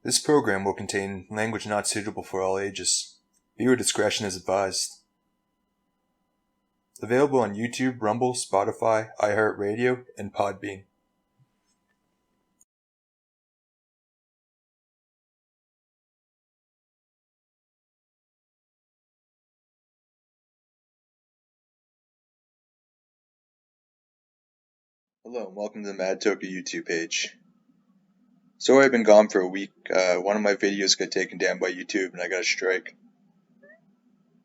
This program will contain language not suitable for all ages. Viewer discretion is advised. Available on YouTube, Rumble, Spotify, iHeartRadio, and Podbean. Hello and welcome to the Mad Toka YouTube page. Sorry I've been gone for a week. One of my videos got taken down by YouTube and I got a strike.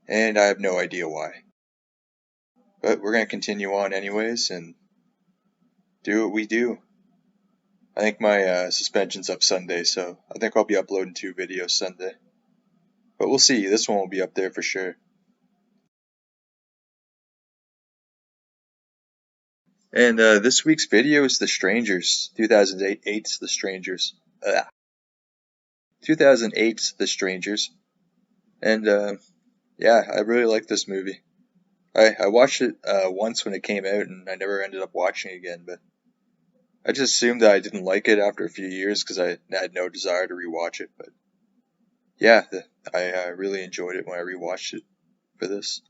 And I have no idea why. But we're going to continue on anyways and do what we do. I think my suspension's up Sunday, so I think I'll be uploading 2 videos Sunday. But we'll see, this one will be up there for sure. And this week's video is The Strangers, 2008's The Strangers. 2008's The Strangers. And yeah, I really like this movie. I watched it once when it came out and I never ended up watching it again, but I just assumed that I didn't like it after a few years because I had no desire to rewatch it. But yeah, I really enjoyed it when I rewatched it for this.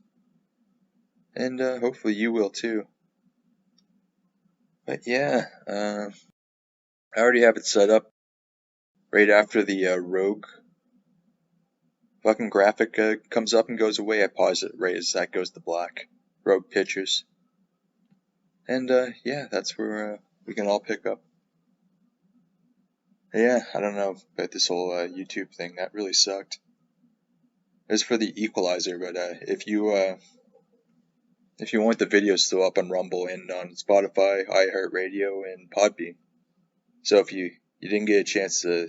And hopefully you will too. But yeah, I already have it set up right after the Rogue fucking graphic comes up and goes away. I pause it right as that goes to black. Rogue Pictures. And yeah, that's where we can all pick up. Yeah, I don't know about this whole YouTube thing. That really sucked. It was for the equalizer, but if you want the videos still up on Rumble and on Spotify, iHeartRadio, and Podbean. So if you didn't get a chance to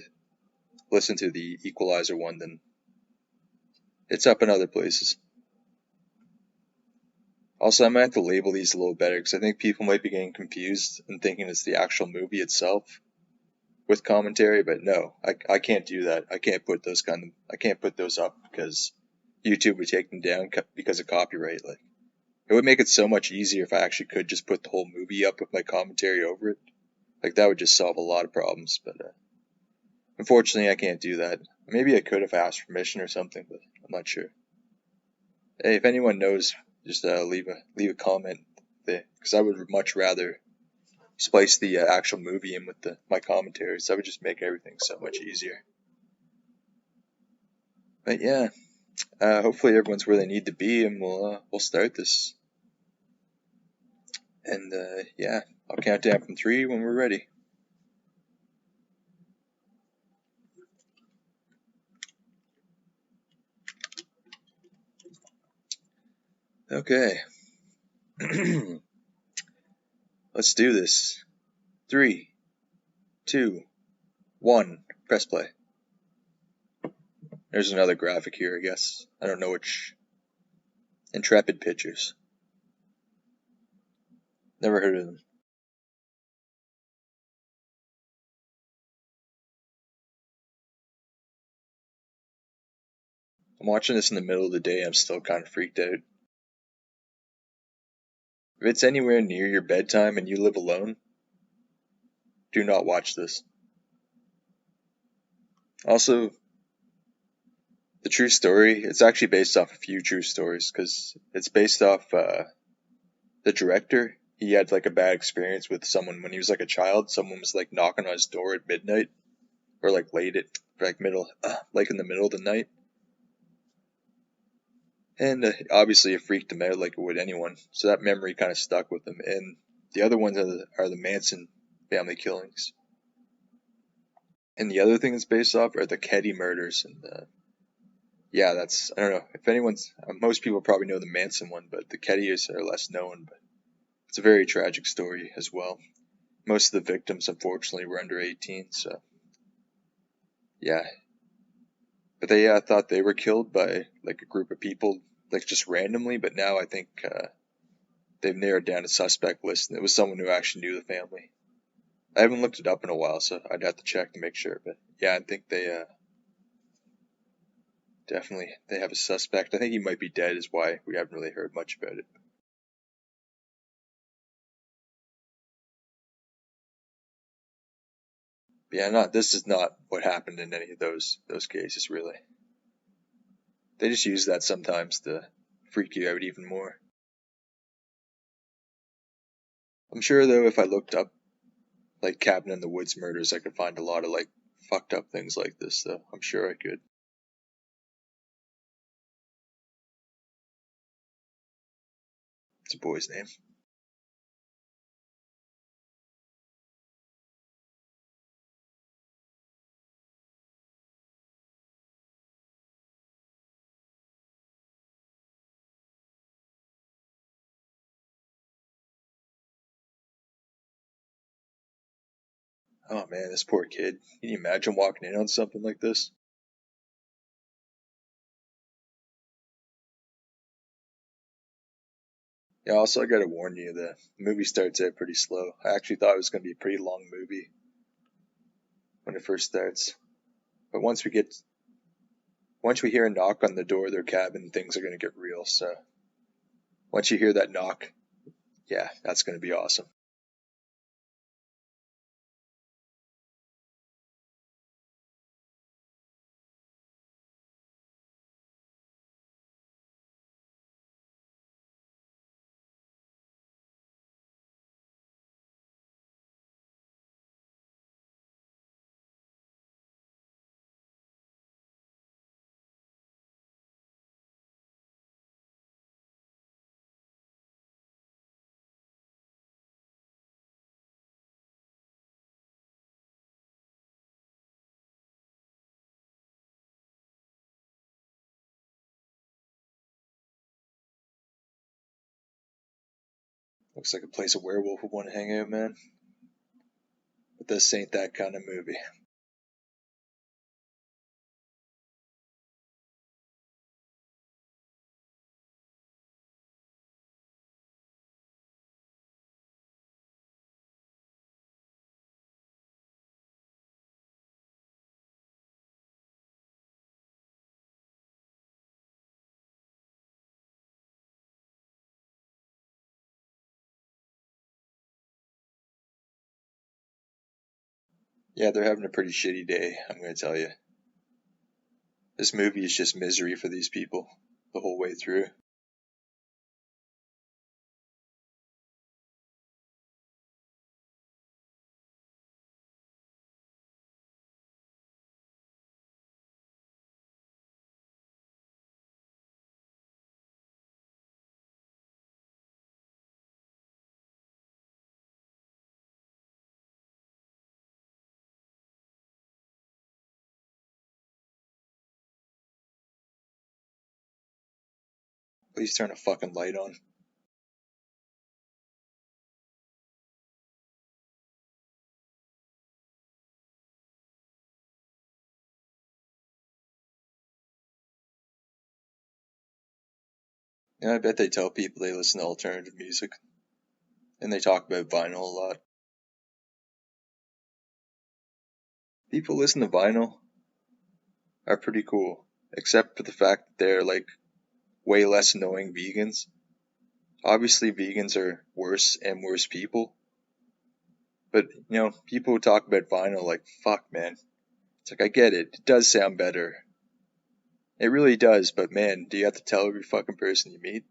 listen to the equalizer one, then it's up in other places. Also, I might have to label these a little better because I think people might be getting confused and thinking it's the actual movie itself with commentary, but no, I can't do that. I can't put those up because YouTube would take them down because of copyright. Like, it would make it so much easier if I actually could just put the whole movie up with my commentary over it. Like, that would just solve a lot of problems, but unfortunately I can't do that. Maybe I could if I asked permission or something, but I'm not sure. Hey, if anyone knows, just leave a comment there, because I would much rather splice the actual movie in with my commentaries. That would just make everything so much easier. But yeah, hopefully everyone's where they need to be, and we'll start this. And yeah, I'll count down from 3 when we're ready. Okay. Let's do this. 3, 2, 1. Press play. There's another graphic here, I guess. I don't know which. Intrepid Pictures. Never heard of them. I'm watching this in the middle of the day. I'm still kind of freaked out. If it's anywhere near your bedtime and you live alone, do not watch this. Also, the true story, it's actually based off a few true stories, because it's based off the director. He had like a bad experience with someone when he was like a child. Someone was like knocking on his door at midnight, or like late at like like in the middle of the night. And obviously it freaked him out like it would anyone. So that memory kind of stuck with him. And the other ones are the Manson family killings. And the other thing it's based off are the Keddie murders. And yeah, I don't know if most people probably know the Manson one, but the Keddies are less known. But it's a very tragic story as well. Most of the victims, unfortunately, were under 18. So yeah, but they thought they were killed by like a group of people, like just randomly. But now I think they've narrowed down a suspect list, and it was someone who actually knew the family. I haven't looked it up in a while, so I'd have to check to make sure. But yeah, I think they definitely they have a suspect. I think he might be dead, is why we haven't really heard much about it. Yeah, not this is not what happened in any of those cases really. They just use that sometimes to freak you out even more. I'm sure though if I looked up like Cabin in the Woods murders, I could find a lot of like fucked up things like this though. I'm sure I could. It's a boy's name. Oh man, this poor kid. Can you imagine walking in on something like this? Yeah, also I gotta warn you, the movie starts out pretty slow. I actually thought it was gonna be a pretty long movie when it first starts. But once we hear a knock on the door of their cabin, things are gonna get real, so once you hear that knock, yeah, that's gonna be awesome. Looks like a place a werewolf would want to hang out, man. But this ain't that kind of movie. Yeah, they're having a pretty shitty day, I'm gonna tell you. This movie is just misery for these people the whole way through. Please turn a fucking light on. And I bet they tell people they listen to alternative music. And they talk about vinyl a lot. People listen to vinyl are pretty cool. Except for the fact that they're like way less annoying vegans. Obviously vegans are worse and worse people. But people who talk about vinyl like fuck man. It's like I get it. It does sound better. It really does, but man, do you have to tell every fucking person you meet?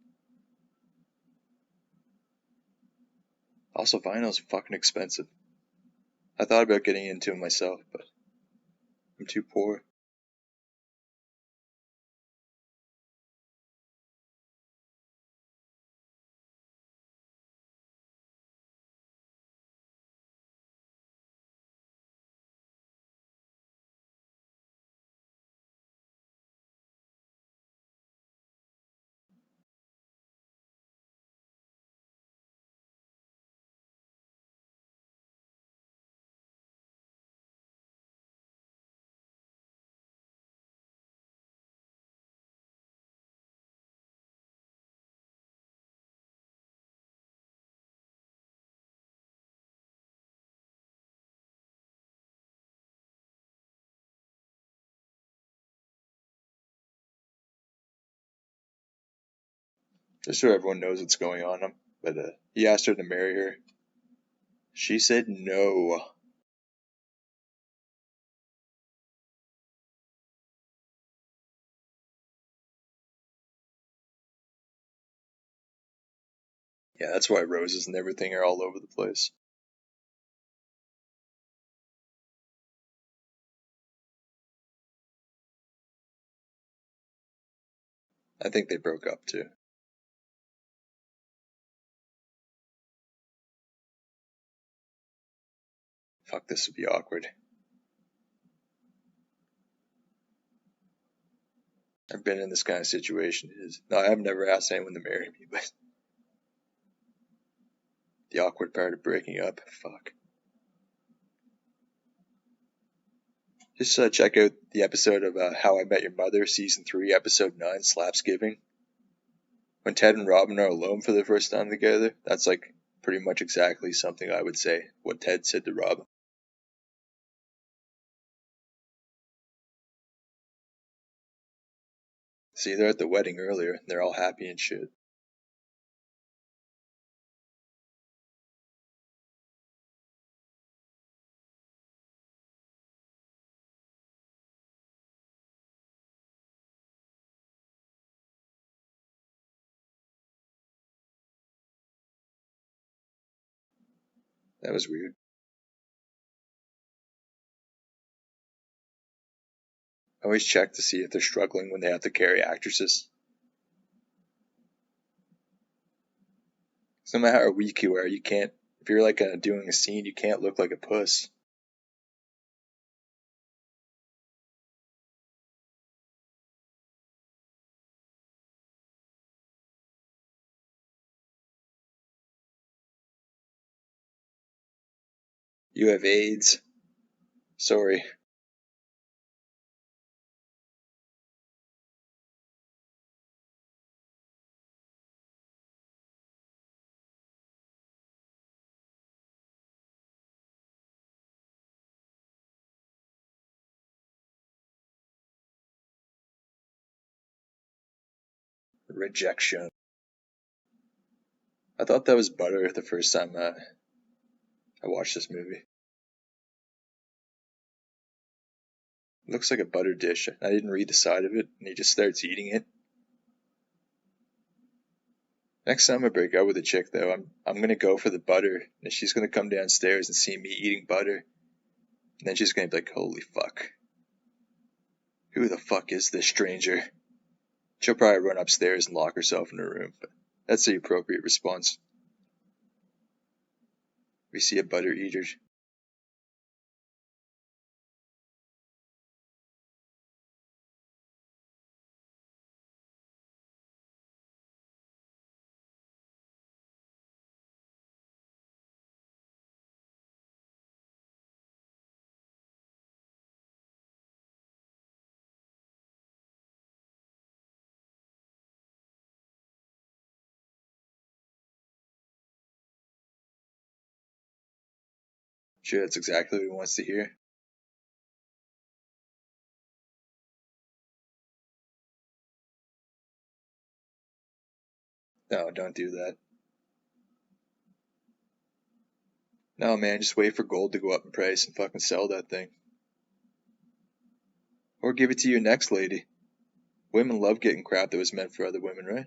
Also, vinyl's fucking expensive. I thought about getting into it myself, but I'm too poor. Just so everyone knows what's going on. But he asked her to marry her. She said no. Yeah, that's why roses and everything are all over the place. I think they broke up too. Fuck, this would be awkward. I've been in this kind of situation. No, I've never asked anyone to marry me, but the awkward part of breaking up. Fuck. Just check out the episode of How I Met Your Mother, season 3, episode 9, Slapsgiving. When Ted and Robin are alone for the first time together, that's like pretty much exactly something I would say what Ted said to Robin. See, they're at the wedding earlier, and they're all happy and shit. That was weird. I always check to see if they're struggling when they have to carry actresses. So no matter how weak you are, you can't. If you're like doing a scene, you can't look like a puss. You have AIDS. Sorry. Rejection. I thought that was butter the first time I watched this movie. It looks like a butter dish. I didn't read the side of it, and he just starts eating it. Next time I break up with a chick, though, I'm gonna go for the butter, and she's gonna come downstairs and see me eating butter, and then she's gonna be like, "Holy fuck, who the fuck is this stranger?" She'll probably run upstairs and lock herself in her room, but that's the appropriate response. We see a butter eater. Sure, that's exactly what he wants to hear. No, don't do that. No, man, just wait for gold to go up in price and fucking sell that thing. Or give it to your next lady. Women love getting crap that was meant for other women, right?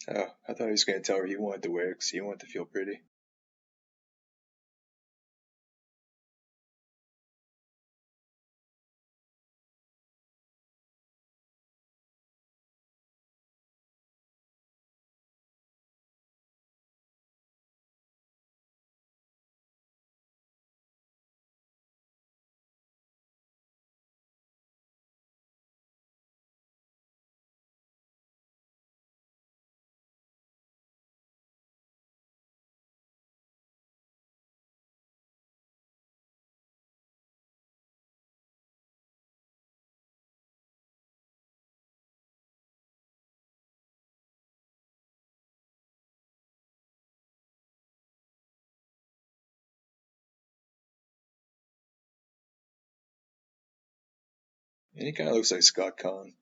Oh, I thought he was going to tell her he wanted to wear it because he wanted to feel pretty. And he kind of looks like Scott Conn.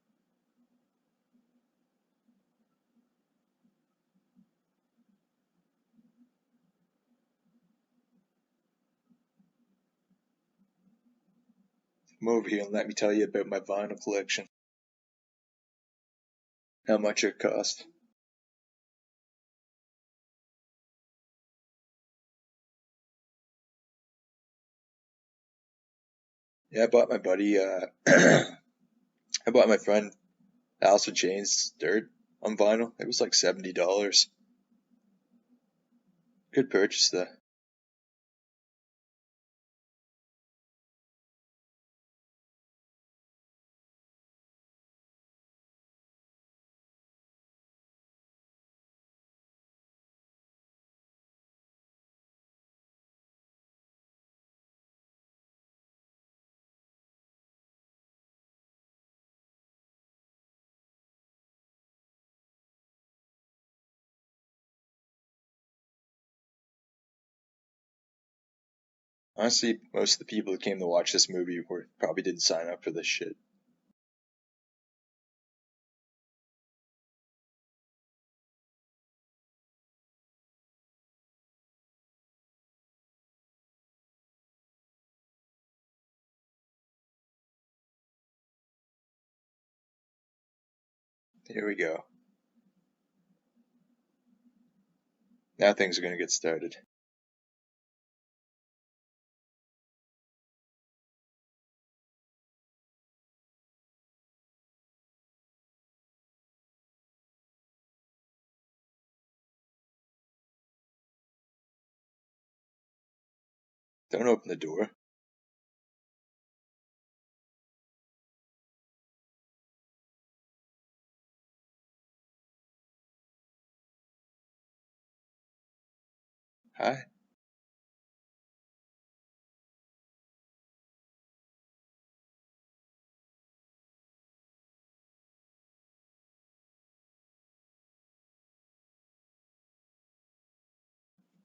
Come over here and let me tell you about my vinyl collection. How much it cost. Yeah, I bought my buddy, I bought my friend Alice in Chains Dirt on vinyl. It was like $70. Good purchase though. Honestly, most of the people that came to watch this movie were probably didn't sign up for this shit. Here we go. Now things are gonna get started. Don't open the door. Hi.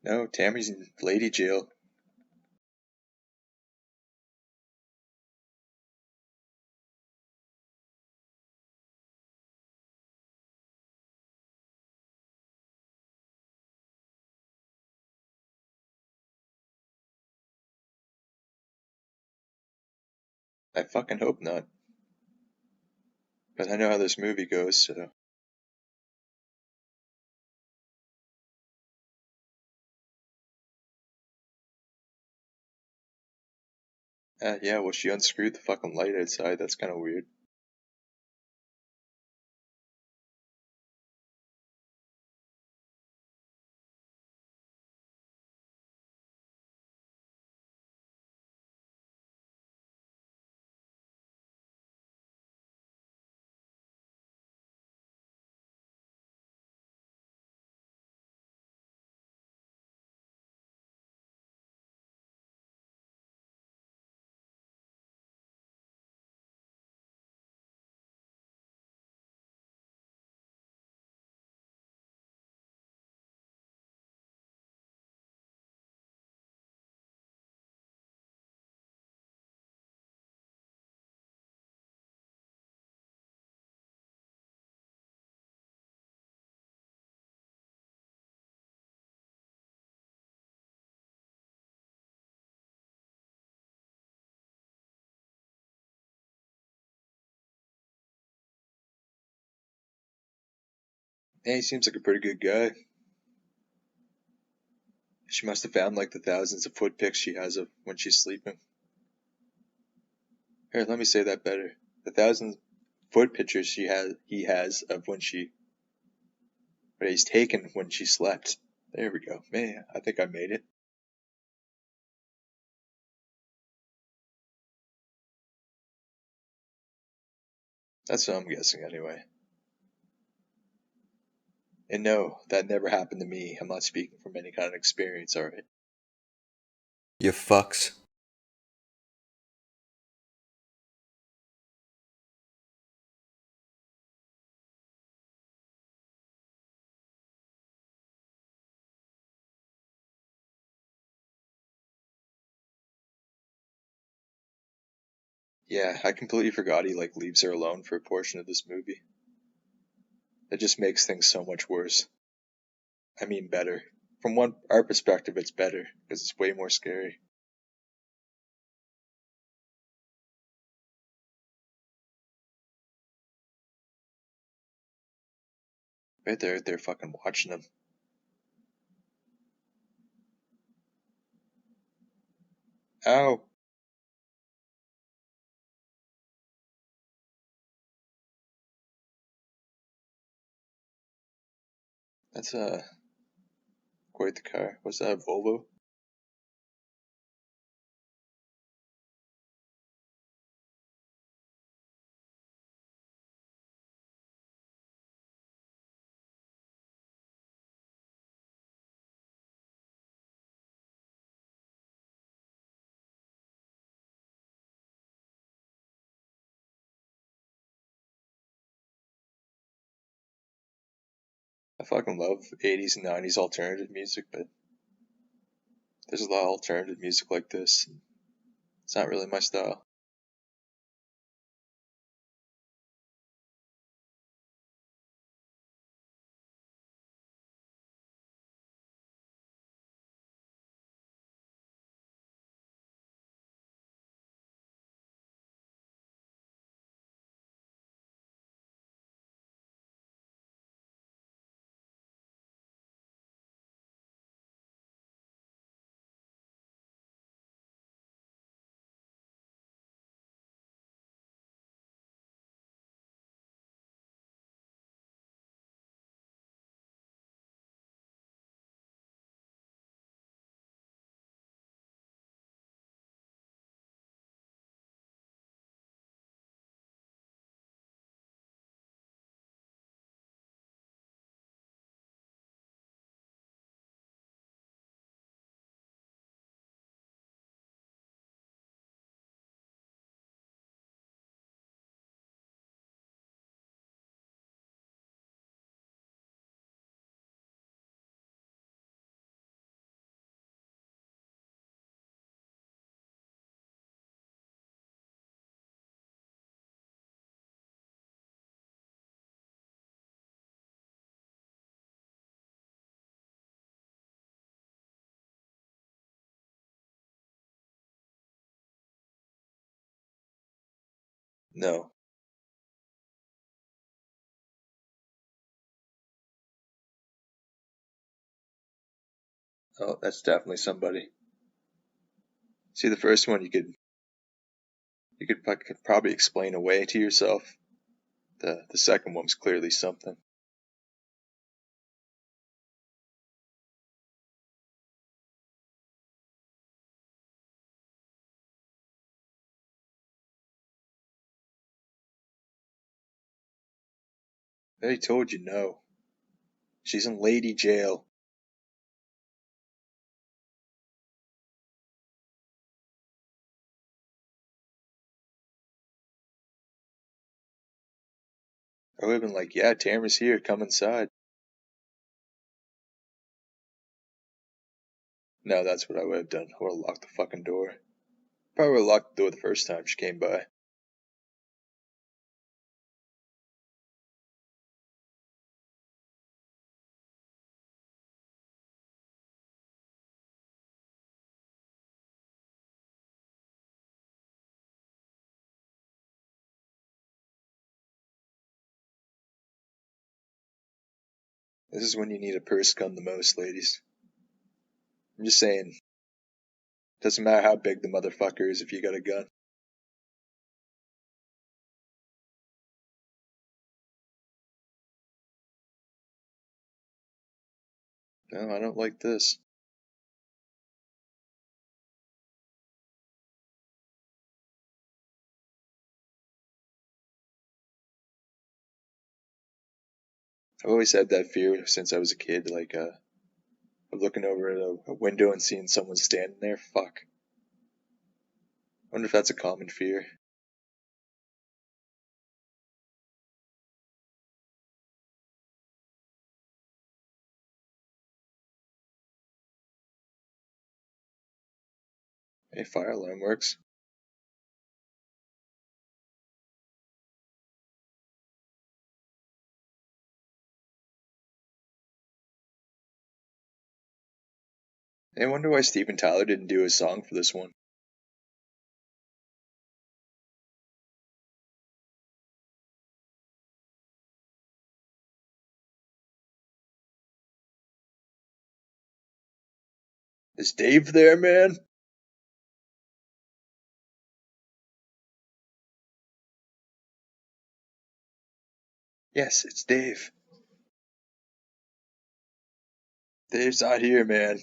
No, Tammy's in lady jail. I fucking hope not. But I know how this movie goes, so. Yeah, well, she unscrewed the fucking light outside. That's kind of weird. Hey, he seems like a pretty good guy. She must have found like the thousands of foot pics she has of when she's sleeping. Here, let me say that better. The thousand foot pictures he has of when she, but he's taken when she slept. There we go. Man, I think I made it. That's what I'm guessing anyway. And no, that never happened to me. I'm not speaking from any kind of experience, alright? You fucks. Yeah, I completely forgot he like leaves her alone for a portion of this movie. It just makes things so much worse. I mean better. From our perspective it's better, because it's way more scary. Right there, they're fucking watching him. Ow! That's quite the car. What's that, a Volvo? I fucking love 80s and 90s alternative music, but there's a lot of alternative music like this. It's not really my style. No. Oh, that's definitely somebody. See, the first one you could probably explain away to yourself. The second one was clearly something. They told you no. She's in lady jail. I would have been like, yeah, Tamara's here, come inside. No, that's what I would have done. I would have locked the fucking door. Probably would have locked the door the first time she came by. This is when you need a purse gun the most, ladies. I'm just saying, doesn't matter how big the motherfucker is if you got a gun. No, I don't like this. I've always had that fear since I was a kid, like, of looking over at a window and seeing someone standing there. Fuck. I wonder if that's a common fear. Hey, fire alarm works. I wonder why Steven Tyler didn't do a song for this one. Is Dave there, man? Yes, it's Dave. Dave's not here, man.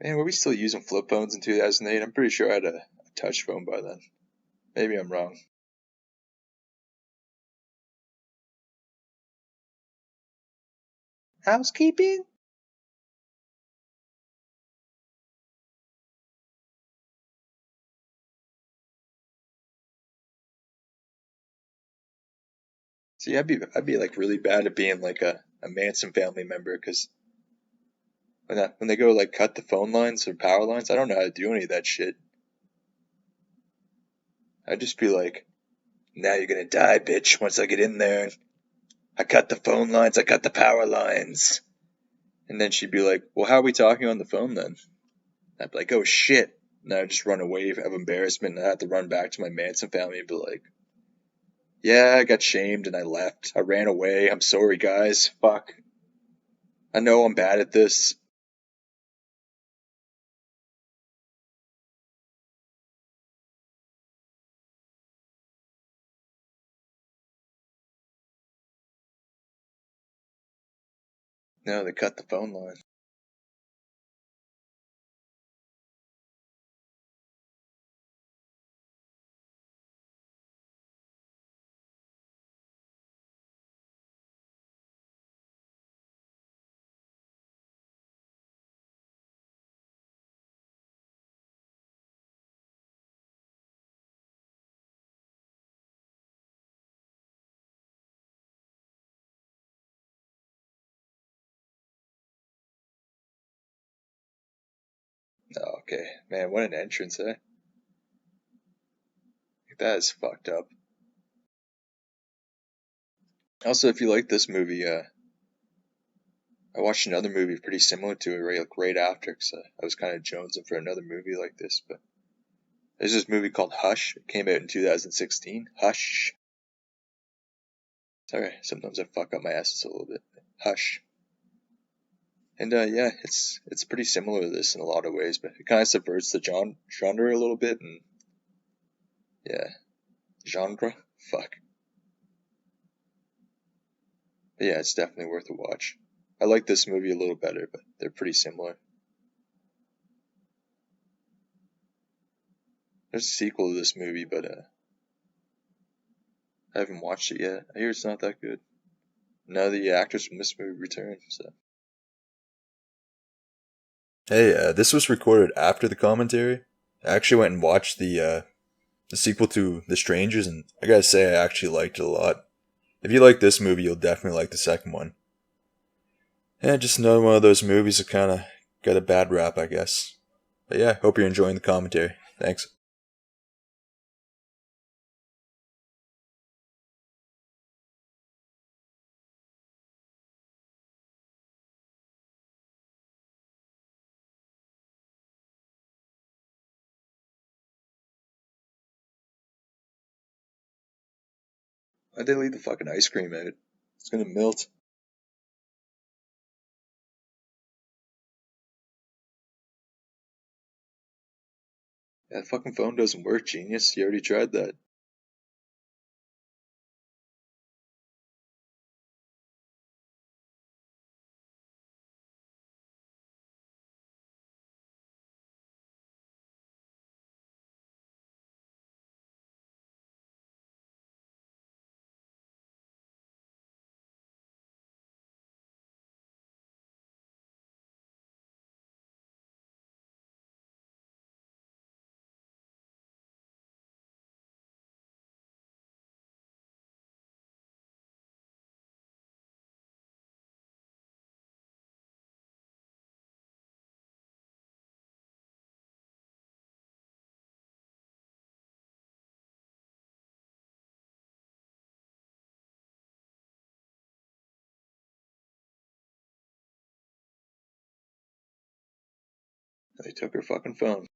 Man, were we still using flip phones in 2008? I'm pretty sure I had a touch phone by then. Maybe I'm wrong. Housekeeping? See, I'd be like really bad at being like a Manson family member because when they go like cut the phone lines or power lines, I don't know how to do any of that shit. I'd just be like, now you're gonna die, bitch, once I get in there. I cut the phone lines, I cut the power lines. And then she'd be like, well, how are we talking on the phone then? I'd be like, oh shit. And I'd just run away of embarrassment and I'd have to run back to my Manson family and be like, yeah, I got shamed and I left. I ran away. I'm sorry, guys. Fuck. I know I'm bad at this. No, they cut the phone line. Oh, okay. Man, what an entrance, eh? That is fucked up. Also, if you like this movie, I watched another movie pretty similar to it right after, because I was kind of jonesing for another movie like this. But there's this movie called Hush. It came out in 2016. Hush. Sorry, sometimes I fuck up my S's a little bit. Hush. And yeah, it's pretty similar to this in a lot of ways, but it kind of subverts the genre a little bit, and yeah, genre. Fuck. But yeah, it's definitely worth a watch. I like this movie a little better, but they're pretty similar. There's a sequel to this movie, but I haven't watched it yet. I hear it's not that good. None of the actors from this movie return, so. Hey, this was recorded after the commentary. I actually went and watched the sequel to The Strangers, and I gotta say, I actually liked it a lot. If you like this movie, you'll definitely like the second one. Yeah, just another one of those movies that kind of got a bad rap, I guess. But yeah, hope you're enjoying the commentary. Thanks. Why'd they leave the fucking ice cream out? It's gonna melt. That fucking phone doesn't work, genius. You already tried that. They took her fucking phone.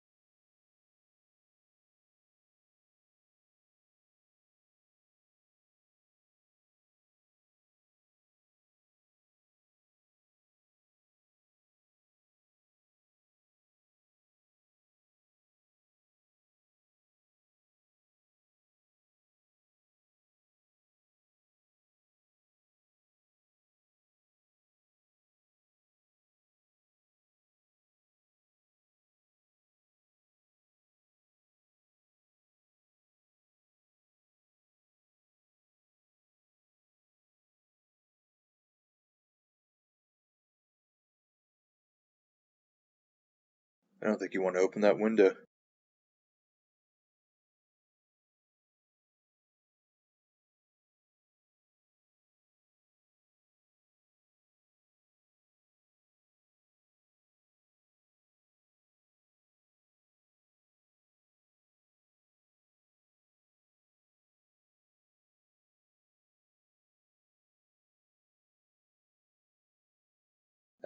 I don't think you want to open that window.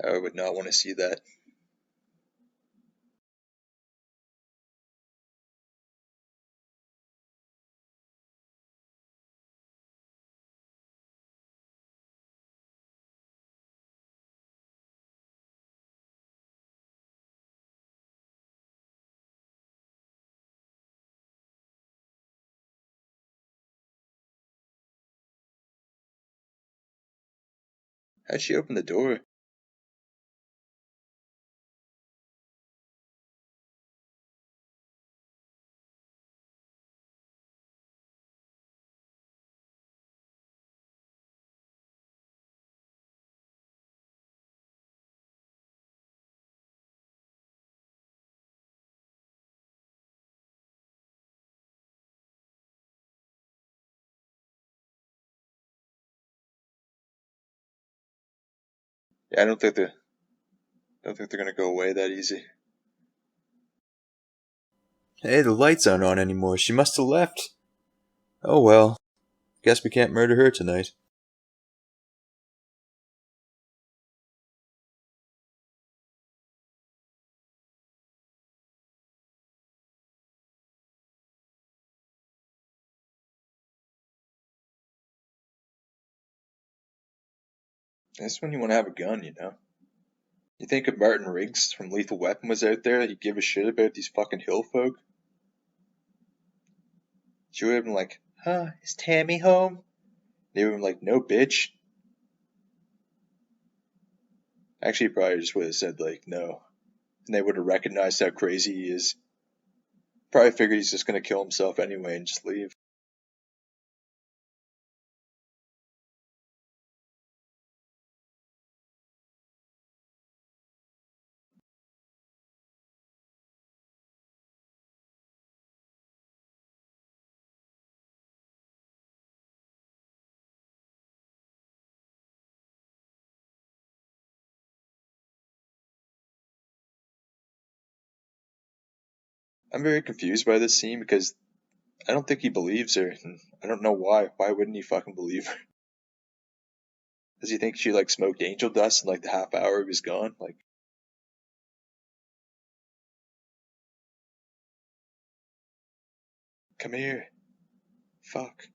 I would not want to see that. How'd she open the door? Yeah, I don't think they're gonna go away that easy. Hey, the lights aren't on anymore. She must have left. Oh well. Guess we can't murder her tonight. That's when you want to have a gun, you know? You think if Martin Riggs from Lethal Weapon was out there, he'd give a shit about these fucking hill folk? She would have been like, huh, is Tammy home? They would have been like, no, bitch. Actually, he probably just would have said, like, no. And they would have recognized how crazy he is. Probably figured he's just gonna kill himself anyway and just leave. I'm very confused by this scene because I don't think he believes her, and I don't know why. Why wouldn't he fucking believe her? Does he think she like smoked angel dust in like the half hour he was gone? Like, come here. Fuck.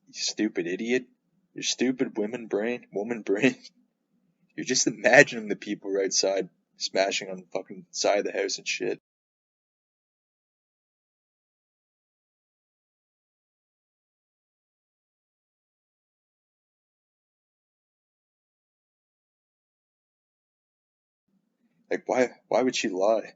You stupid idiot. Your stupid woman brain. You're just imagining the people right outside smashing on the fucking side of the house and shit. Like, why would she lie?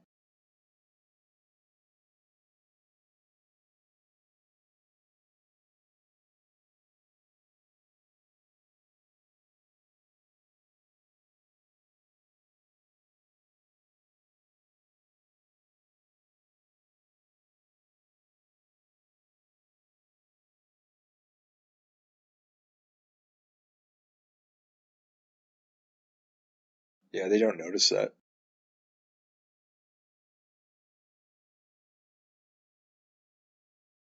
Yeah, they don't notice that.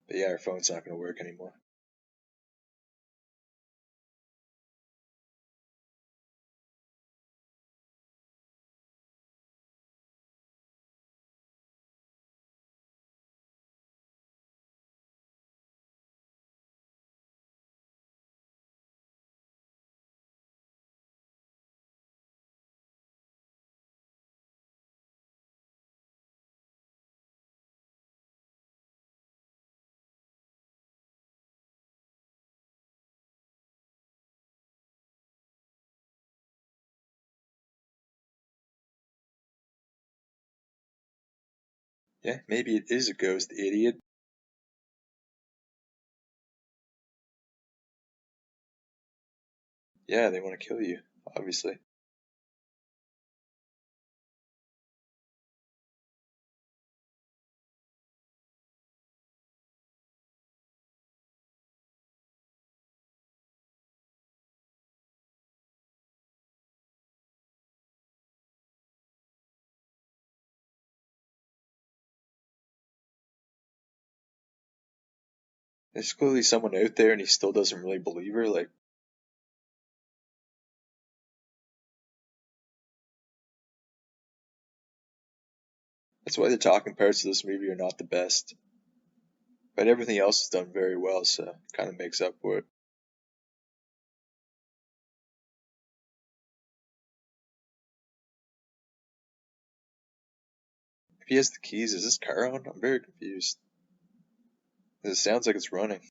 But yeah, her phone's not gonna work anymore. Yeah, maybe it is a ghost, idiot. Yeah, they want to kill you, obviously. There's clearly someone out there and he still doesn't really believe her. Like, that's why the talking parts of this movie are not the best. But everything else is done very well, so it kind of makes up for it. If he has the keys, is this car on? I'm very confused. It sounds like it's running.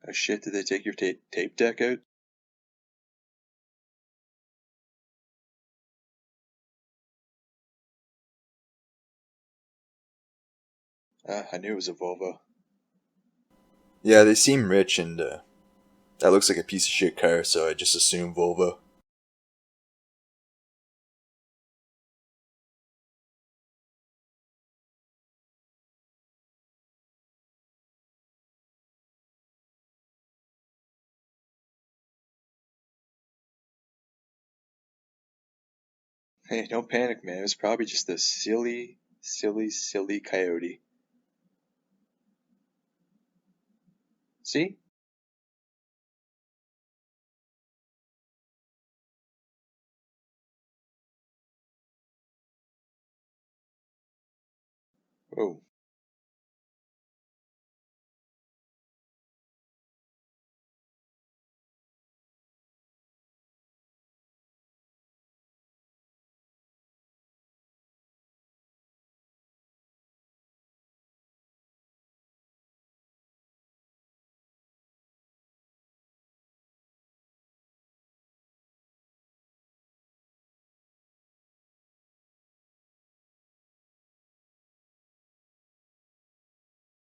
Oh shit, did they take your tape deck out? Ah, I knew it was a Volvo. Yeah, they seem rich, and that looks like a piece of shit car, so I just assume Volvo. Hey, don't panic, man. It was probably just a silly coyote. See? Oh,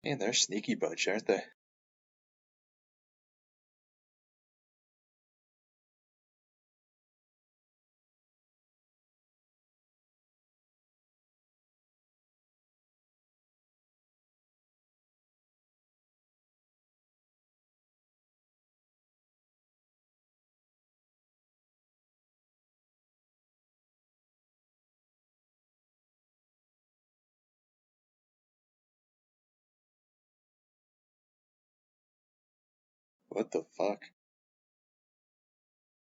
man, they're a sneaky bunch, aren't they? What the fuck?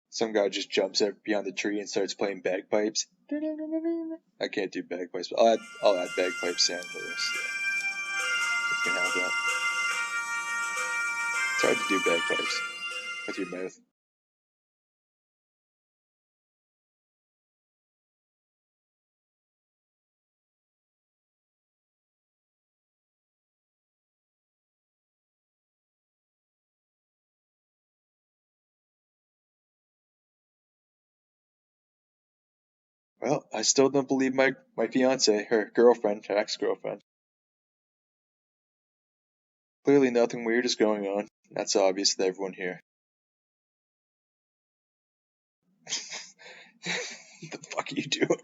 Some guy just jumps out beyond the tree and starts playing bagpipes. I can't do bagpipes, but I'll add bagpipe sound to this. You can have that. It's hard to do bagpipes with your mouth. Well, I still don't believe my fiance, her girlfriend, her ex-girlfriend. Clearly nothing weird is going on. That's obvious to everyone here. What the fuck are you doing?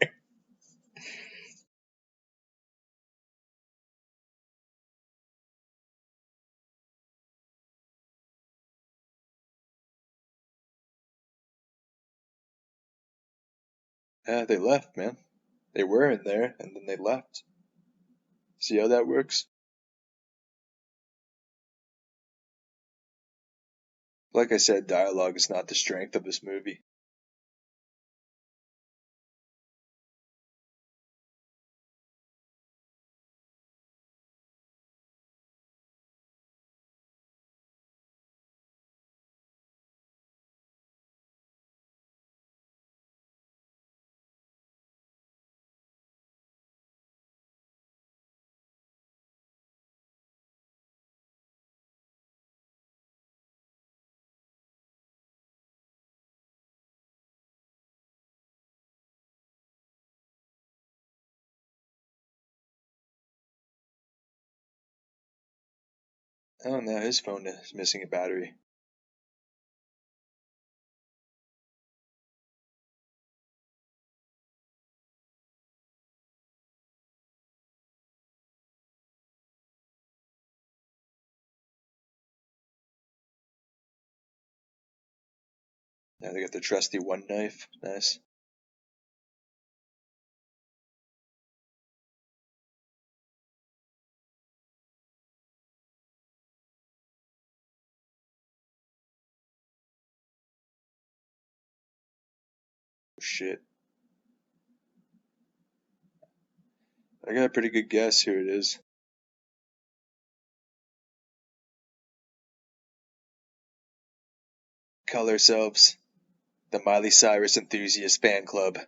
They left, man. They were in there, and then they left. See how that works? Like I said, dialogue is not the strength of this movie. Oh, now his phone is missing a battery. Now they got the trusty one knife. Nice. Oh, shit. I got a pretty good guess who it is. Call ourselves the Miley Cyrus Enthusiast Fan Club.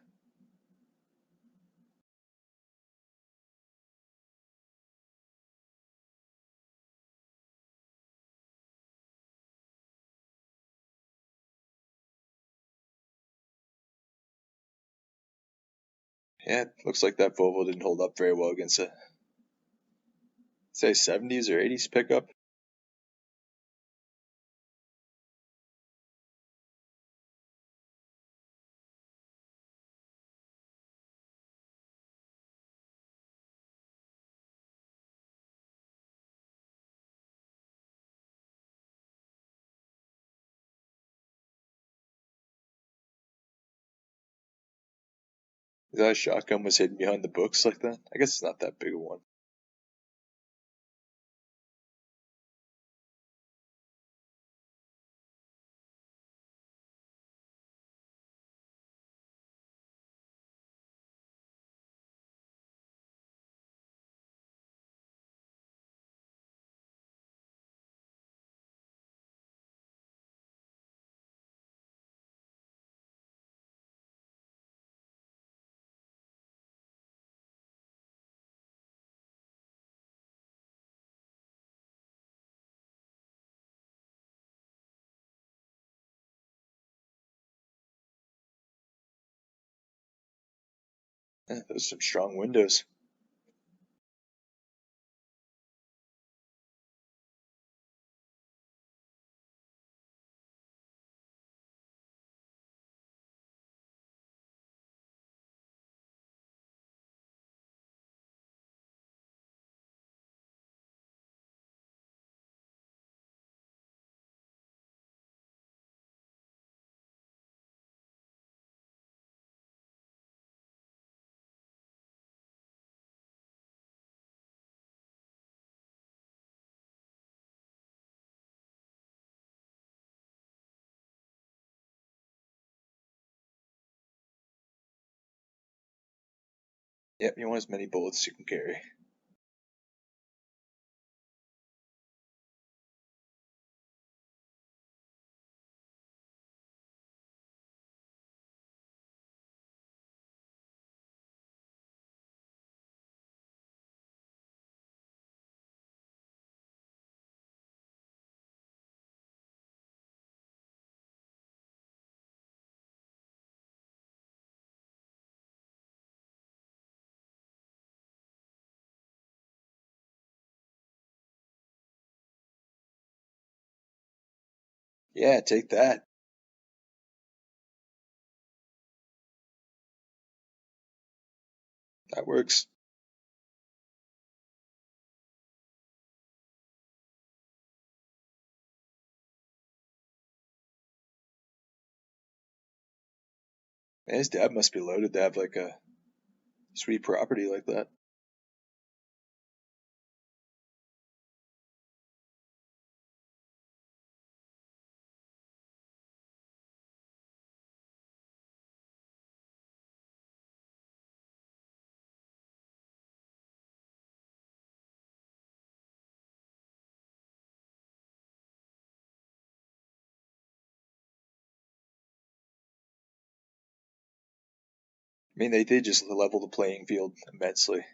Yeah, it looks like that Volvo didn't hold up very well against a, say, 70s or 80s pickup. That shotgun was hidden behind the books like that? I guess it's not that big a one. Those some strong windows. Yep, you want as many bullets as you can carry. Yeah, take that. That works. Man, his dad must be loaded to have like a sweet property like that. I mean, they did just level the playing field immensely.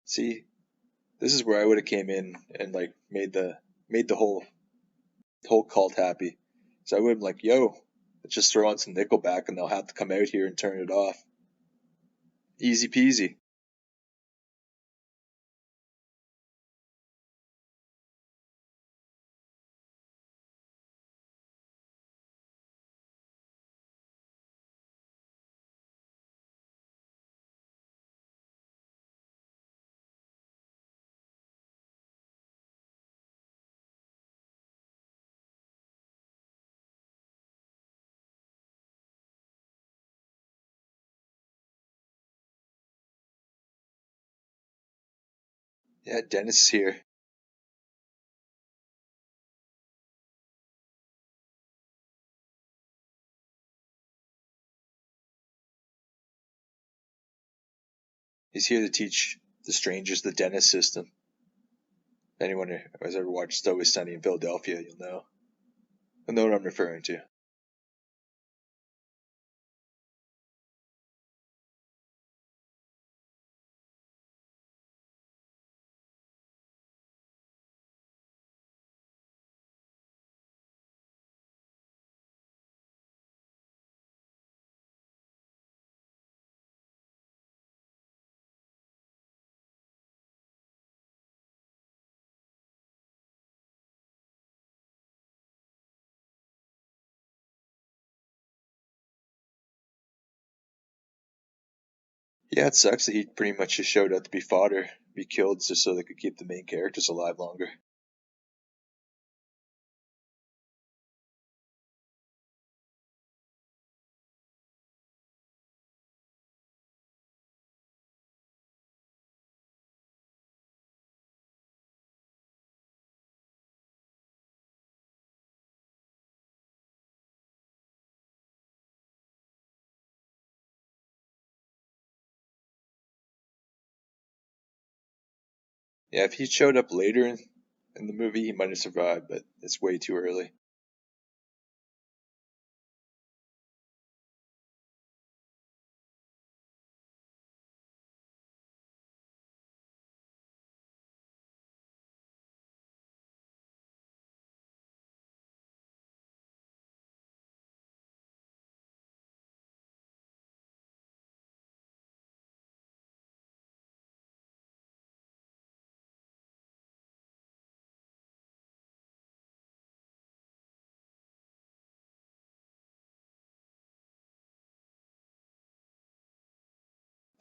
See, this is where I would have came in and like made the whole the whole cult happy. So I would have been like, yo, let's just throw on some Nickelback and they'll have to come out here and turn it off. Easy peasy. Yeah, Dennis is here. He's here to teach the strangers the Dennis system. If anyone who has ever watched It's Always Sunny in Philadelphia, you'll know. You'll know what I'm referring to. Yeah, it sucks that he pretty much just showed up to be fodder, be killed just so they could keep the main characters alive longer. Yeah, if he showed up later in the movie, he might have survived, but it's way too early.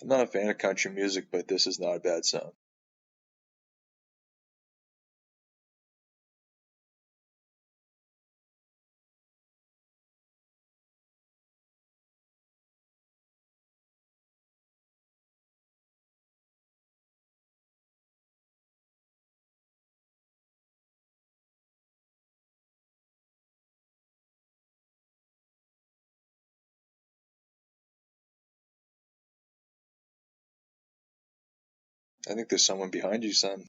I'm not a fan of country music, but this is not a bad song. I think there's someone behind you, son.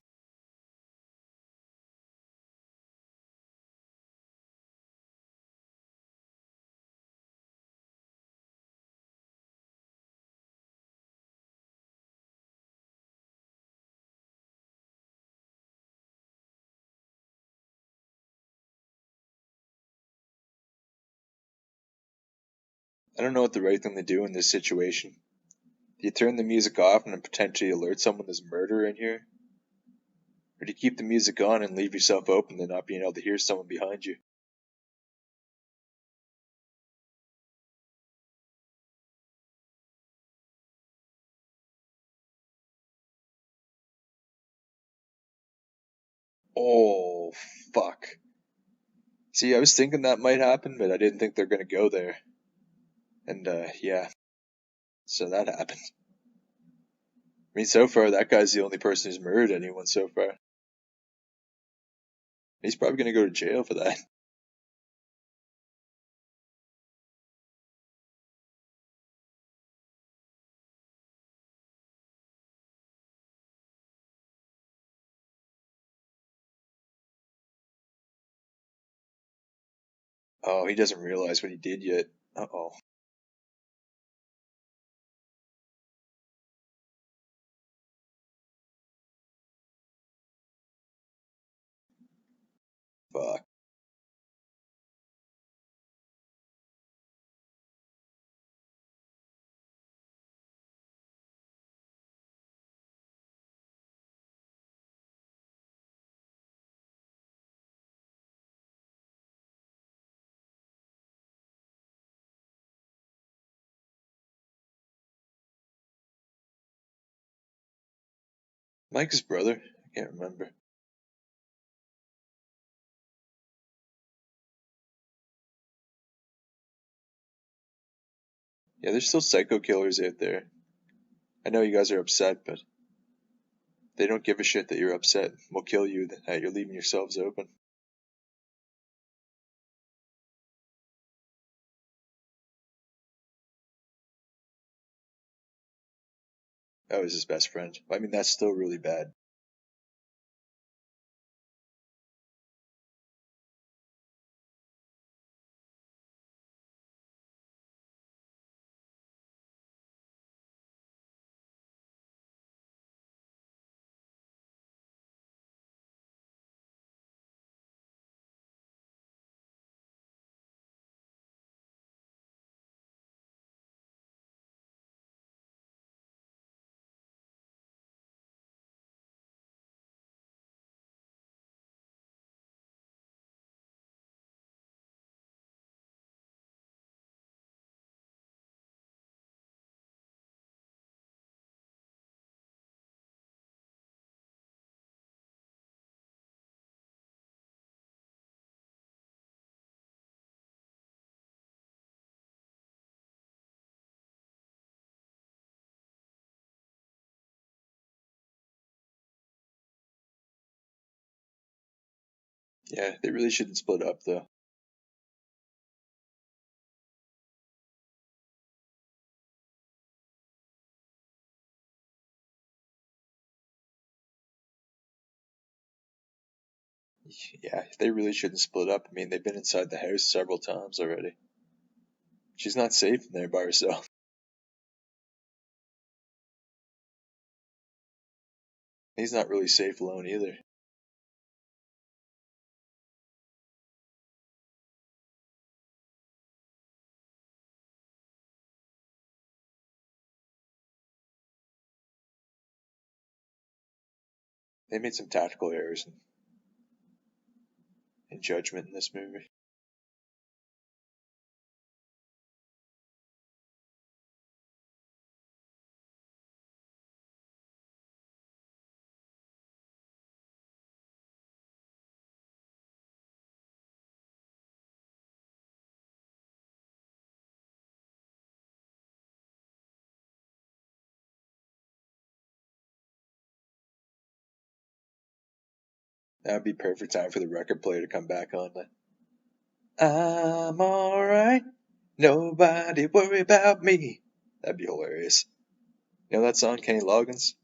I don't know what the right thing to do in this situation. Do you turn the music off and then potentially alert someone there's murder in here? Or do you keep the music on and leave yourself open to not being able to hear someone behind you? Oh, fuck. See, I was thinking that might happen, but I didn't think they're gonna go there. And, yeah, so that happened. I mean, so far, that guy's the only person who's murdered anyone so far. He's probably gonna go to jail for that. Oh, he doesn't realize what he did yet. Uh-oh. Fuck. Mike's brother? I can't remember. Yeah, there's still psycho killers out there. I know you guys are upset, but they don't give a shit that you're upset. We'll kill you that you're leaving yourselves open. That was his best friend. I mean, that's still really bad. Yeah, they really shouldn't split up, though. Yeah, they really shouldn't split up. I mean, they've been inside the house several times already. She's not safe in there by herself. He's not really safe alone either. They made some tactical errors in judgment in this movie. That would be perfect time for the record player to come back on. I'm alright. Nobody worry about me. That'd be hilarious. You know that song, Kenny Loggins?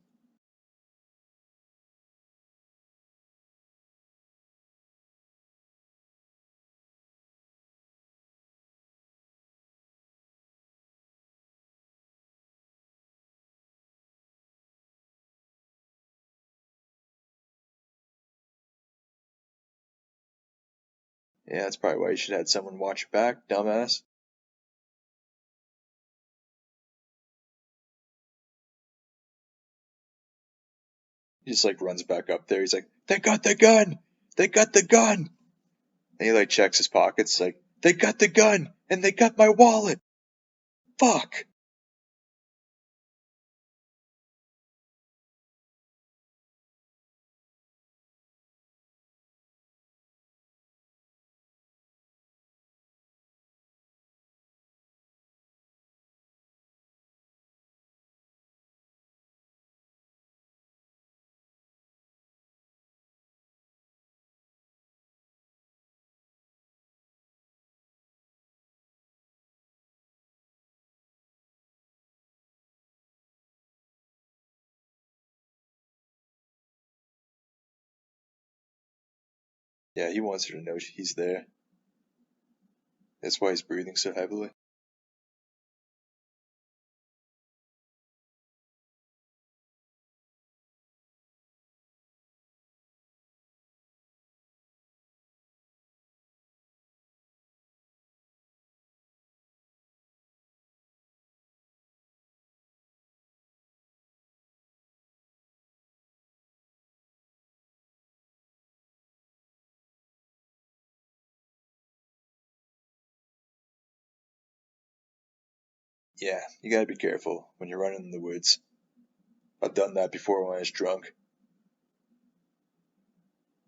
Yeah, that's probably why you should have someone watch it back, dumbass. He just like runs back up there. He's like, "They got the gun! They got the gun!" And he like checks his pockets, like, "They got the gun! And they got my wallet! Fuck!" Yeah, he wants her to know he's there. That's why he's breathing so heavily. Yeah, you gotta be careful when you're running in the woods. I've done that before when I was drunk.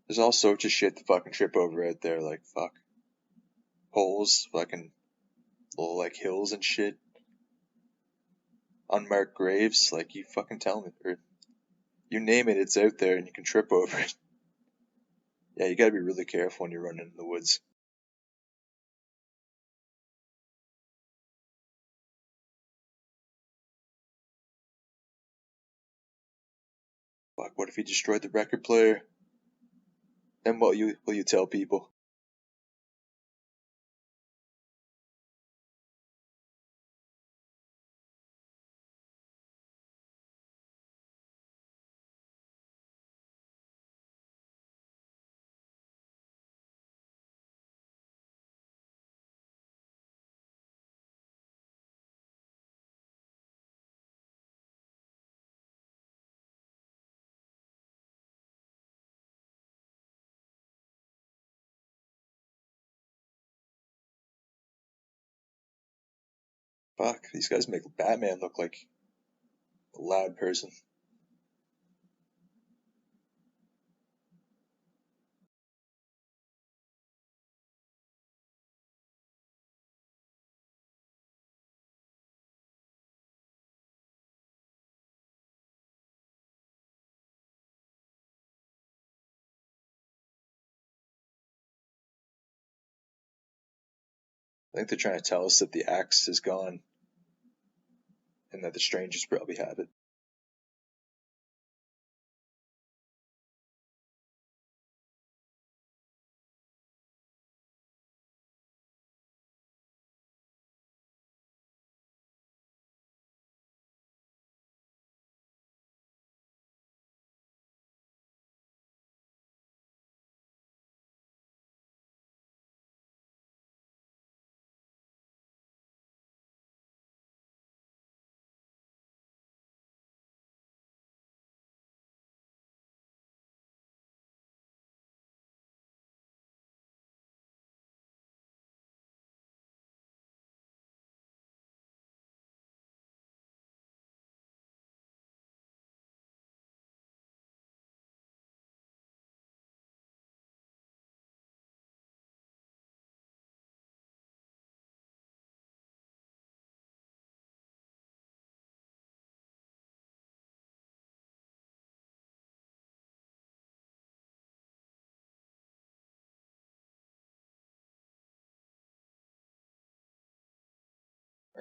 There's all sorts of shit to fucking trip over out there, like fuck. Holes, fucking little like hills and shit. Unmarked graves, like you fucking tell me. Or you name it, it's out there and you can trip over it. Yeah, you gotta be really careful when you're running in the woods. Fuck, what if he destroyed the record player? Then what will you tell people? Fuck, these guys make Batman look like a loud person. I think they're trying to tell us that the axe is gone and that the strangers probably have it.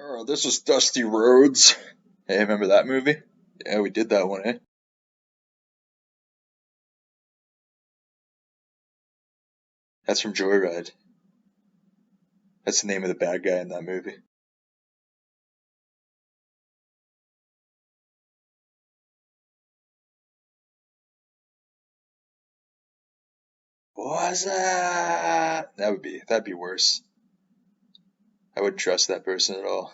Oh, this is Dusty Rhodes. Hey, remember that movie? Yeah, we did that one, eh? That's from Joyride. That's the name of the bad guy in that movie. Was that? That'd be worse. I wouldn't trust that person at all.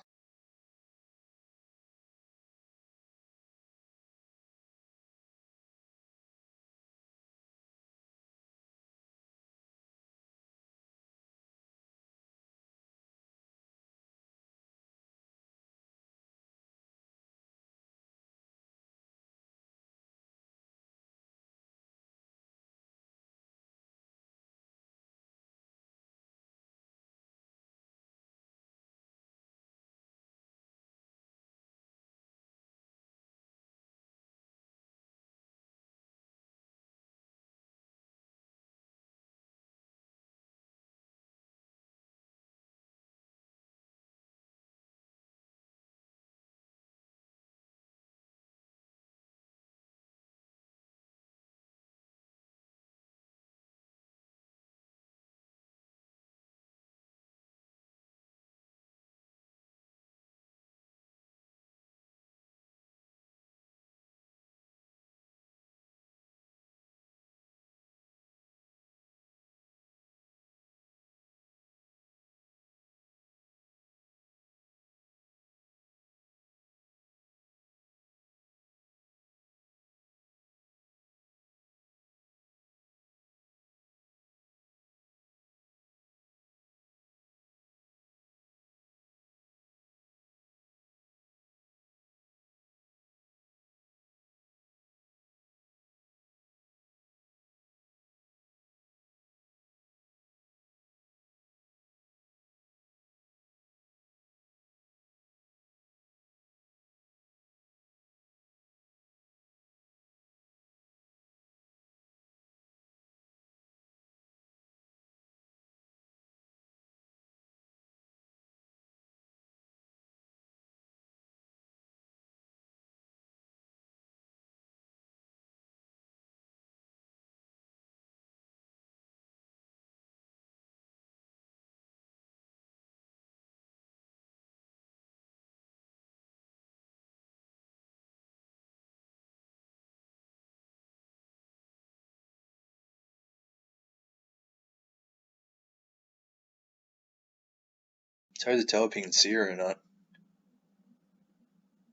It's hard to tell if he can see her or not.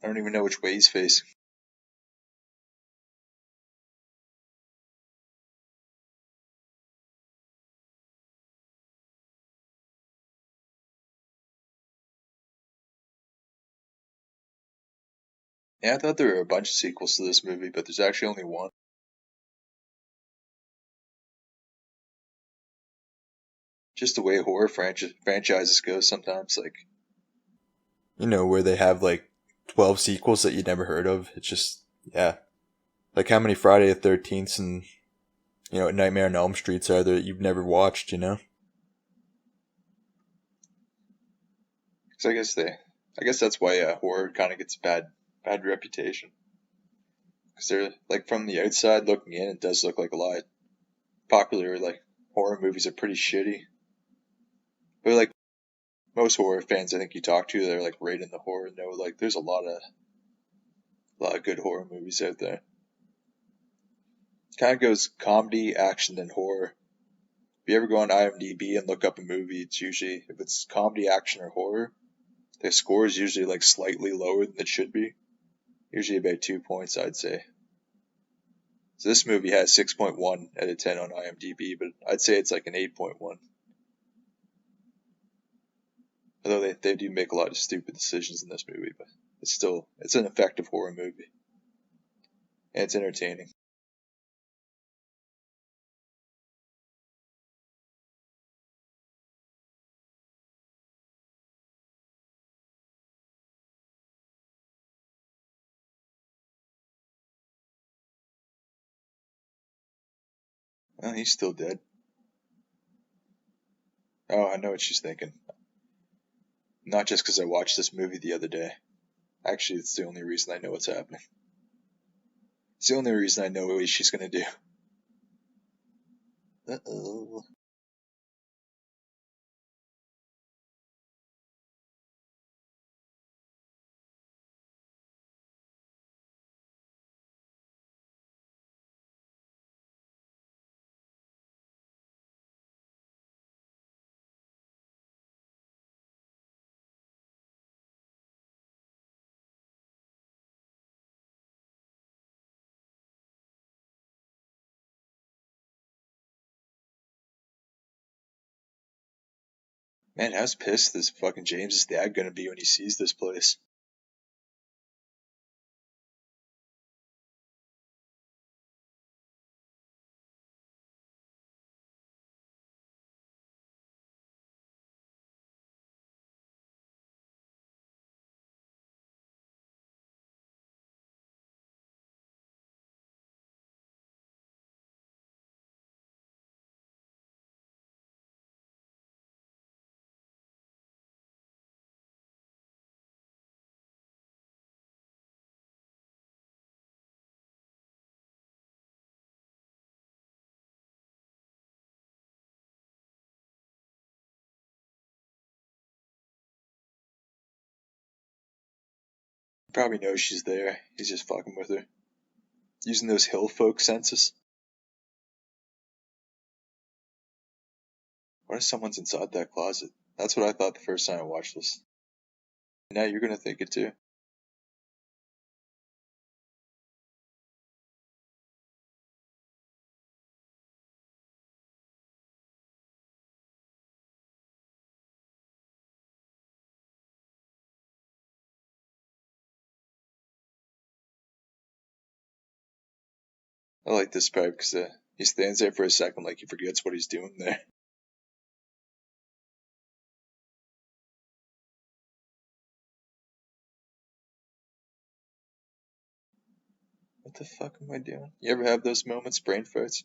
I don't even know which way he's facing. Yeah, I thought there were a bunch of sequels to this movie, but there's actually only one. Just the way horror franchises go sometimes, like, where they have like 12 sequels that you never heard of. It's just, yeah. Like how many Friday the 13th and, Nightmare on Elm Streets are there that you've never watched? Because I guess that's why horror kind of gets a bad reputation. Because they're, like, from the outside looking in, it does look like a lot popular, like, horror movies are pretty shitty. But, like, most horror fans I think you talk to, they're, like, right in the horror know, like, there's a lot of good horror movies out there. Kind of goes comedy, action, then horror. If you ever go on IMDb and look up a movie, it's usually, if it's comedy, action, or horror, the score is usually, like, slightly lower than it should be. Usually about 2 points, I'd say. So this movie has 6.1 out of 10 on IMDb, but I'd say it's like an 8.1. Although they do make a lot of stupid decisions in this movie, but it's an effective horror movie. And it's entertaining. Well, he's still dead. Oh, I know what she's thinking. Not just because I watched this movie the other day. Actually, it's the only reason I know what's happening. It's the only reason I know what she's gonna do. Uh-oh. Man, how's pissed this fucking James's dad gonna be when he sees this place? He probably knows she's there. He's just fucking with her. Using those hill folk senses. What if someone's inside that closet? That's what I thought the first time I watched this. Now you're gonna think it too. I like this part because he stands there for a second like he forgets what he's doing there. What the fuck am I doing? You ever have those moments, brain farts?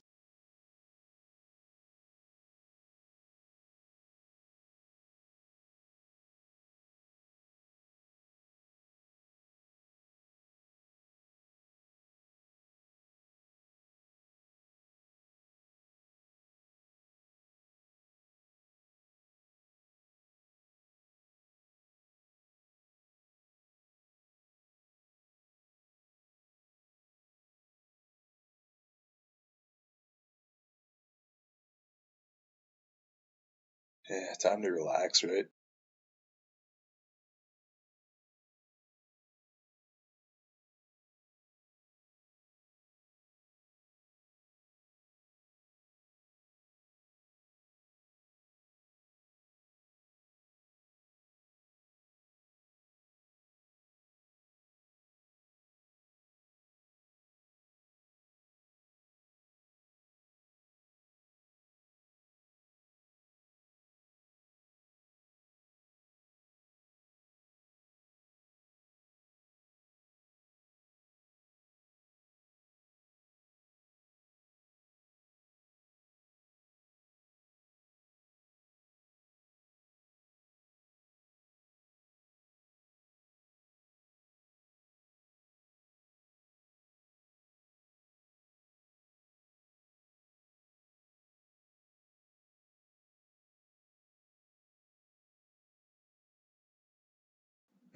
Yeah, time to relax, right?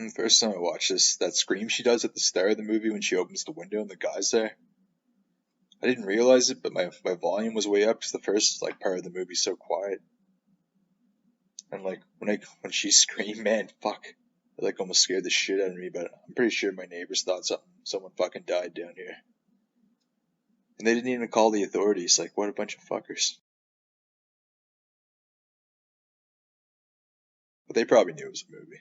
The first time I watched this, that scream she does at the start of the movie when she opens the window and the guy's there, I didn't realize it, but my volume was way up because the first like part of the movie's so quiet. And like when she screamed, man, fuck, it like almost scared the shit out of me. But I'm pretty sure my neighbors thought someone fucking died down here, and they didn't even call the authorities. Like, what a bunch of fuckers. But they probably knew it was a movie.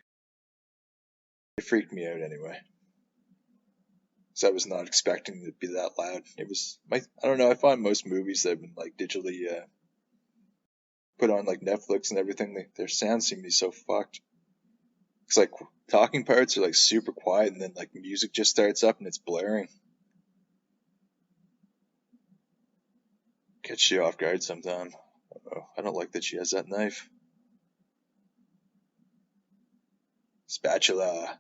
It freaked me out anyway, because I was not expecting it to be that loud. It was I don't know. I find most movies that have been like digitally put on like Netflix and everything, their sound seem to be so fucked. It's like talking parts are like super quiet, and then like music just starts up and it's blaring. Catch you off guard sometime. Oh, I don't like that she has that knife. Spatula.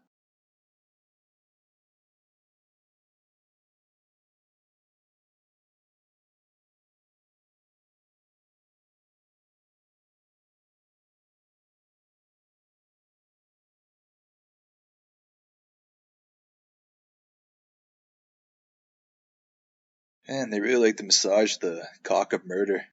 Man, they really like to massage the cock of murder.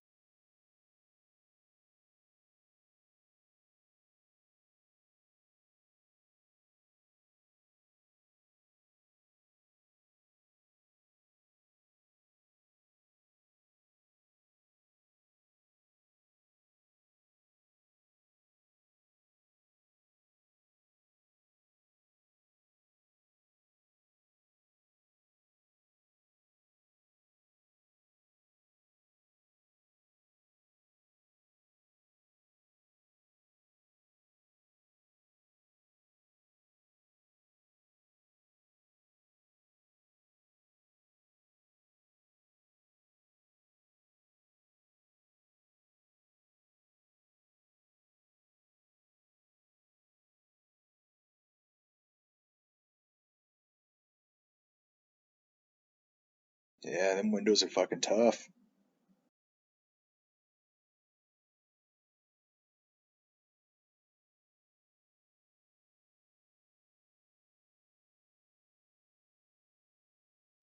Yeah, them windows are fucking tough.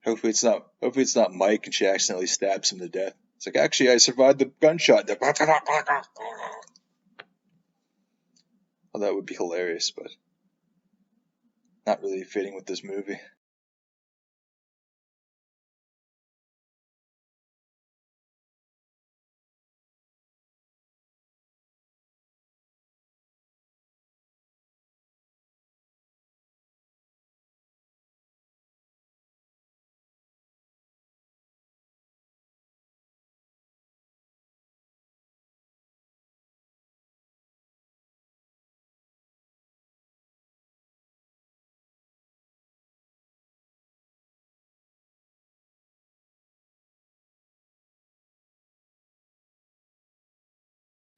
Hopefully it's not Mike and she accidentally stabs him to death. It's like, actually, I survived the gunshot. Well, that would be hilarious, but not really fitting with this movie.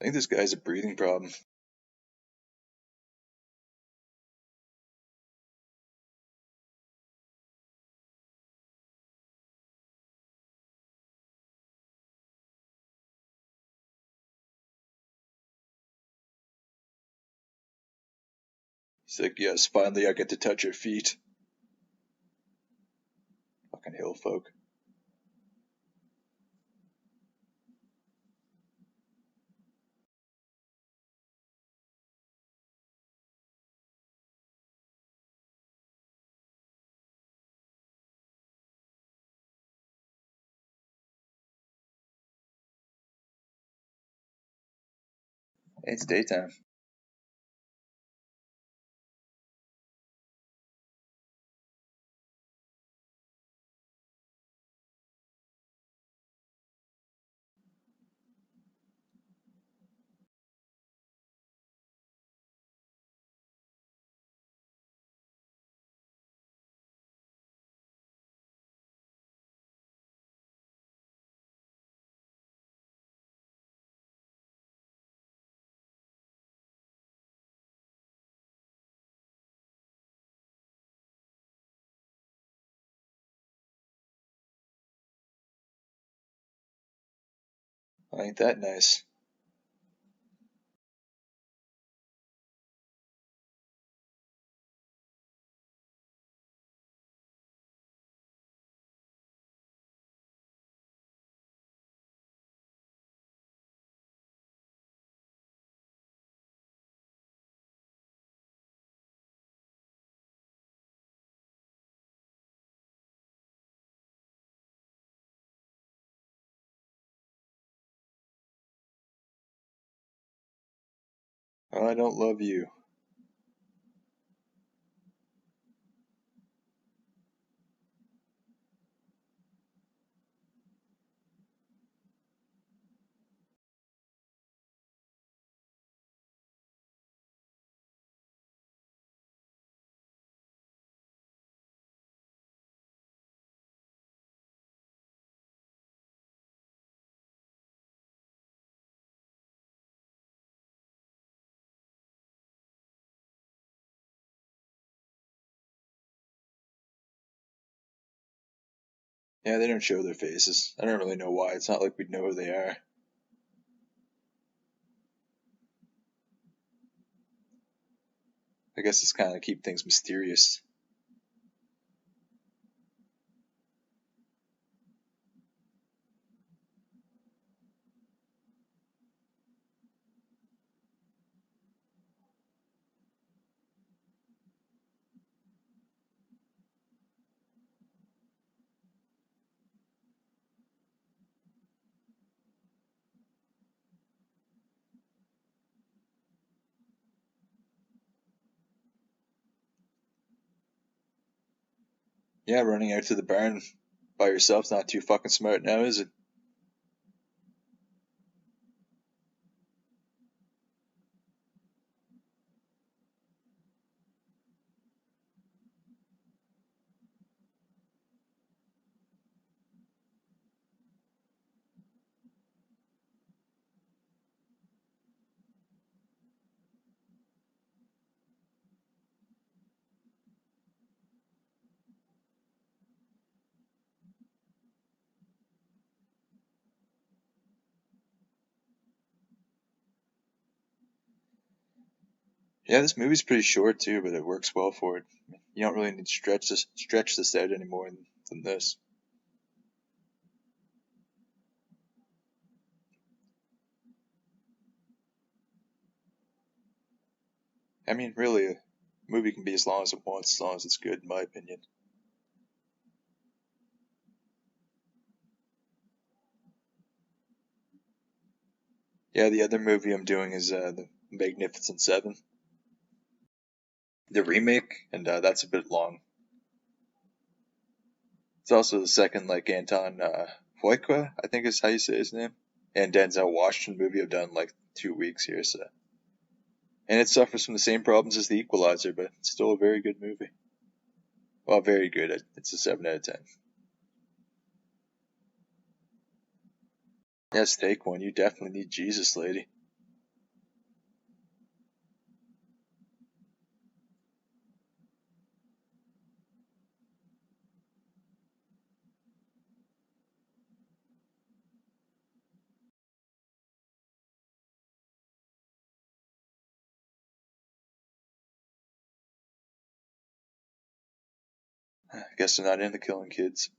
I think this guy's a breathing problem. He's like, yes, finally I get to touch your feet. Fucking hill folk. It's daytime. Ain't that nice? I don't love you. Yeah, they don't show their faces. I don't really know why. It's not like we'd know who they are. I guess it's kind of keep things mysterious. Yeah, running out to the barn by yourself's not too fucking smart now, is it? Yeah, this movie's pretty short too, but it works well for it. You don't really need to stretch this out any more than this. I mean, really, a movie can be as long as it wants, as long as it's good, in my opinion. Yeah, the other movie I'm doing is the Magnificent Seven, the remake, and that's a bit long. It's also the second like Anton Fuqua, I think is how you say his name, and Denzel Washington movie I've done like 2 weeks here, so and it suffers from the same problems as The Equalizer, but it's still a very good movie. Well, very good. It's a 7 out of 10. Yes, take one. You definitely need Jesus, lady. I guess they're not into killing kids.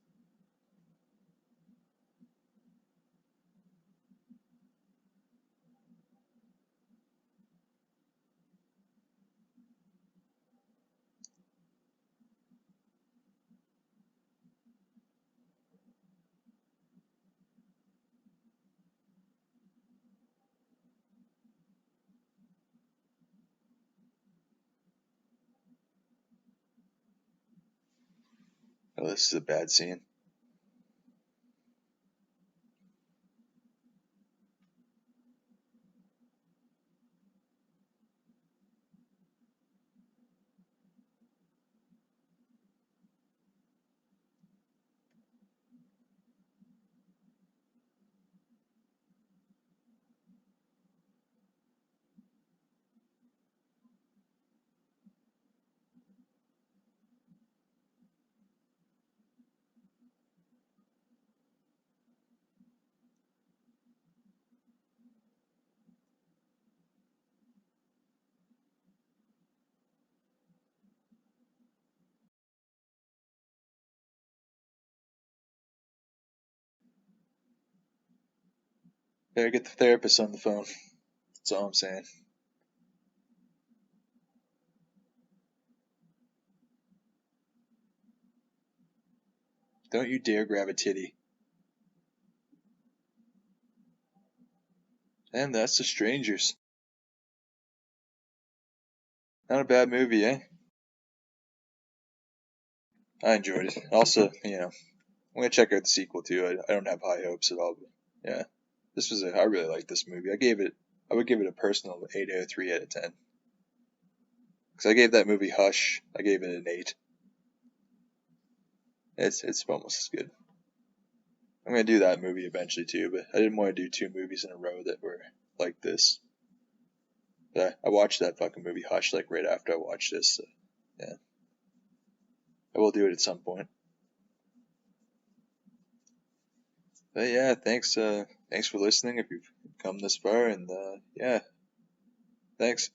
Oh, this is a bad scene. Better get the therapist on the phone. That's all I'm saying. Don't you dare grab a titty. And that's the strangers. Not a bad movie, eh? I enjoyed it. Also, I'm gonna check out the sequel too. I don't have high hopes at all, but yeah, I really liked this movie. I would give it a personal 8 out of 3 out of 10. Because I gave that movie Hush, I gave it an 8. It's almost as good. I'm gonna do that movie eventually too, but I didn't want to do 2 movies in a row that were like this. But I watched that fucking movie Hush like right after I watched this. So, yeah, I will do it at some point. But yeah, thanks for listening if you've come this far, and yeah, thanks.